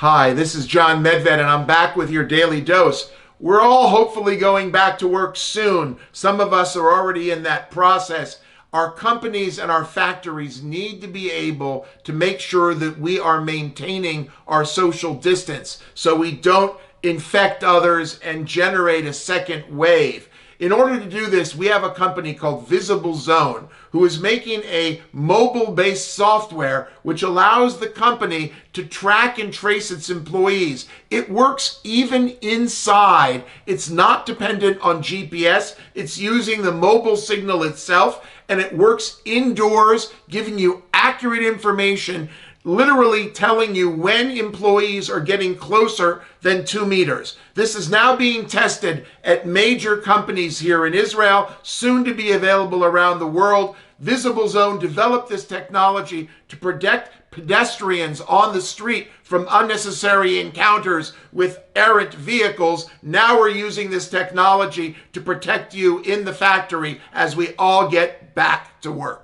Hi, this is John Medved, and I'm back with your daily dose. We're all hopefully going back to work soon. Some of us are already in that process. Our companies and our factories need to be able to make sure that we are maintaining our social distance so we don't infect others and generate a second wave. In order to do this, we have a company called Viziblezone who is making a mobile-based software which allows the company to track and trace its employees. It works even inside. It's not dependent on GPS. It's using the mobile signal itself, and it works indoors, giving you accurate information, literally telling you when employees are getting closer than 2 meters. This is now being tested at major companies here in Israel, soon to be available around the world. Viziblezone developed this technology to protect pedestrians on the street from unnecessary encounters with errant vehicles. Now we're using this technology to protect you in the factory as we all get back to work.